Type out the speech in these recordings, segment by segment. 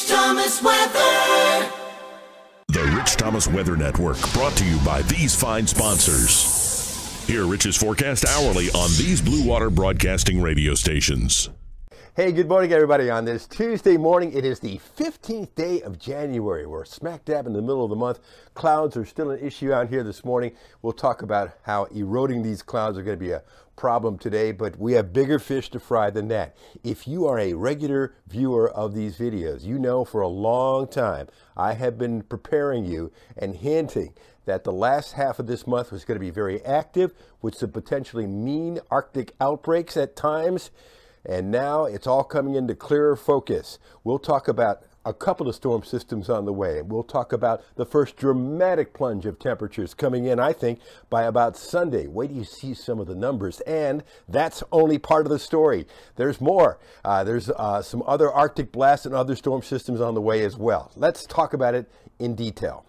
Rich Thomas Weather. The Rich Thomas Weather Network, brought to you by these fine sponsors. Hear Rich's forecast hourly on these Blue Water Broadcasting radio stations. Hey, good morning, everybody. On this Tuesday morning, it is the 15th day of January. We're smack dab in the middle of the month. Clouds are still an issue out here this morning. We'll talk about how eroding these clouds are going to be a problem today, but we have bigger fish to fry than that. If you are a regular viewer of these videos, you know for a long time I have been preparing you and hinting that the last half of this month was going to be very active with some potentially mean Arctic outbreaks at times. And now it's all coming into clearer focus. We'll talk about a couple of storm systems on the way. We'll talk about the first dramatic plunge of temperatures coming in, I think, by about Sunday. Wait till you see some of the numbers. And that's only part of the story. There's more. There's some other Arctic blasts and other storm systems on the way as well. Let's talk about it in detail.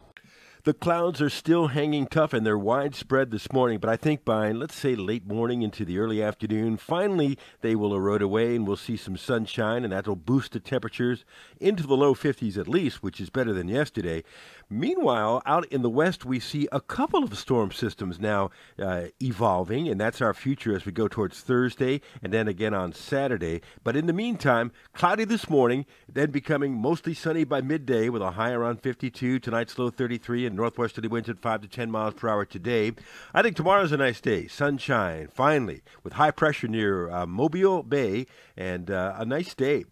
The clouds are still hanging tough and they're widespread this morning, but I think by, let's say, late morning into the early afternoon, finally they will erode away and we'll see some sunshine, and that will boost the temperatures into the low 50s at least, which is better than yesterday. Meanwhile, out in the west, we see a couple of storm systems now evolving, and that's our future as we go towards Thursday and then again on Saturday. But in the meantime, cloudy this morning, then becoming mostly sunny by midday with a high around 52, tonight's low 33, and northwesterly winds at 5 to 10 miles per hour today. I think tomorrow's a nice day. Sunshine, finally, with high pressure near Mobile Bay, and a nice day.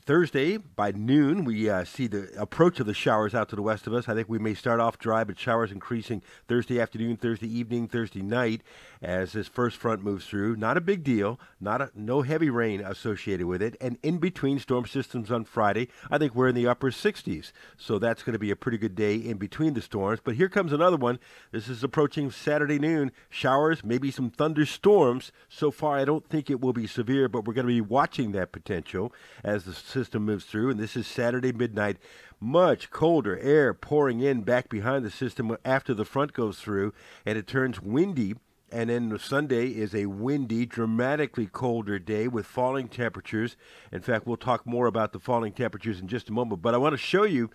Thursday, by noon, we see the approach of the showers out to the west of us. I think we may start off dry, but showers increasing Thursday afternoon, Thursday evening, Thursday night as this first front moves through. Not a big deal, no heavy rain associated with it. And in between storm systems on Friday, I think we're in the upper 60s. So that's going to be a pretty good day in between the storms. But here comes another one. This is approaching Saturday noon. Showers, maybe some thunderstorms. So far, I don't think it will be severe, but we're going to be watching that potential as the system moves through. And this is Saturday midnight. Much colder air pouring in back behind the system after the front goes through, and it turns windy. And then Sunday is a windy, dramatically colder day with falling temperatures. In fact, we'll talk more about the falling temperatures in just a moment. But I want to show you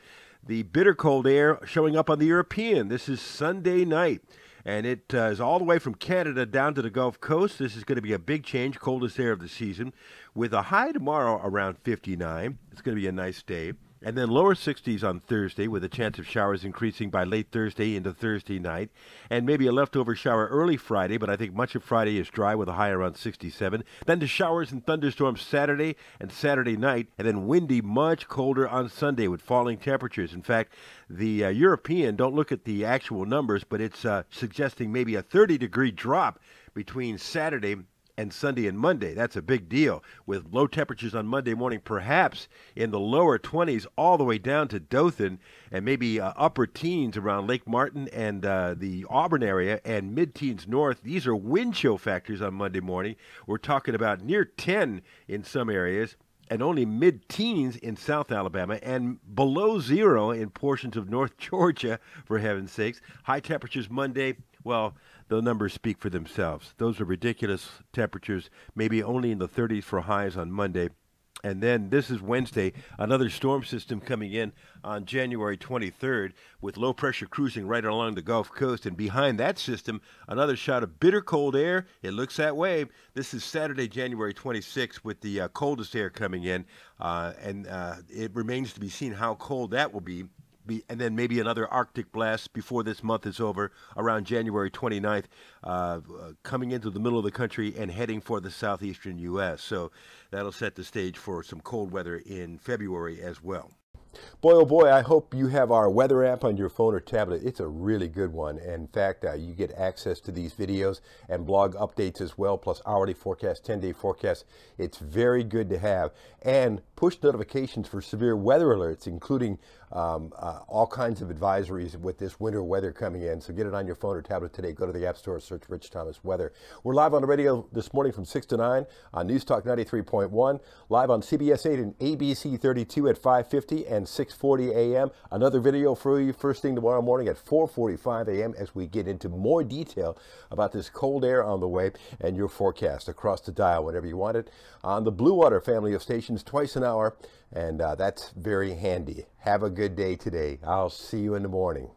the bitter cold air showing up on the European. This is Sunday night. And it is all the way from Canada down to the Gulf Coast. This is going to be a big change, coldest air of the season, with a high tomorrow around 59. It's going to be a nice day. And then lower 60s on Thursday, with a chance of showers increasing by late Thursday into Thursday night. And maybe a leftover shower early Friday, but I think much of Friday is dry with a high around 67. Then the showers and thunderstorms Saturday and Saturday night, and then windy, much colder on Sunday with falling temperatures. In fact, the European, don't look at the actual numbers, but it's suggesting maybe a 30-degree drop between Saturday and Sunday and Monday. That's a big deal, with low temperatures on Monday morning, perhaps in the lower 20s all the way down to Dothan, and maybe upper teens around Lake Martin and the Auburn area, and mid-teens north. These are wind chill factors on Monday morning. We're talking about near 10 in some areas, and only mid-teens in South Alabama, and below zero in portions of North Georgia, for heaven's sakes. High temperatures Monday, well, the numbers speak for themselves. Those are ridiculous temperatures, maybe only in the 30s for highs on Monday. And then this is Wednesday, another storm system coming in on January 23rd with low pressure cruising right along the Gulf Coast. And behind that system, another shot of bitter cold air. It looks that way. This is Saturday, January 26th, with the coldest air coming in. And it remains to be seen how cold that will be. And then maybe another Arctic blast before this month is over, around January 29th, coming into the middle of the country and heading for the southeastern U.S. So that'll set the stage for some cold weather in February as well. Boy, oh boy, I hope you have our weather app on your phone or tablet. It's a really good one. In fact, you get access to these videos and blog updates as well, plus hourly forecast, 10-day forecast. It's very good to have. And push notifications for severe weather alerts, including all kinds of advisories with this winter weather coming in. So get it on your phone or tablet today. Go to the App Store, search Rich Thomas Weather. We're live on the radio this morning from 6 to 9 on News Talk 93.1, live on CBS 8 and ABC 32 at 5:50, and and 6:40 a.m. Another video for you first thing tomorrow morning at 4:45 a.m. as we get into more detail about this cold air on the way and your forecast across the dial whenever you want it on the Blue Water family of stations twice an hour, and that's very handy. Have a good day today. I'll see you in the morning.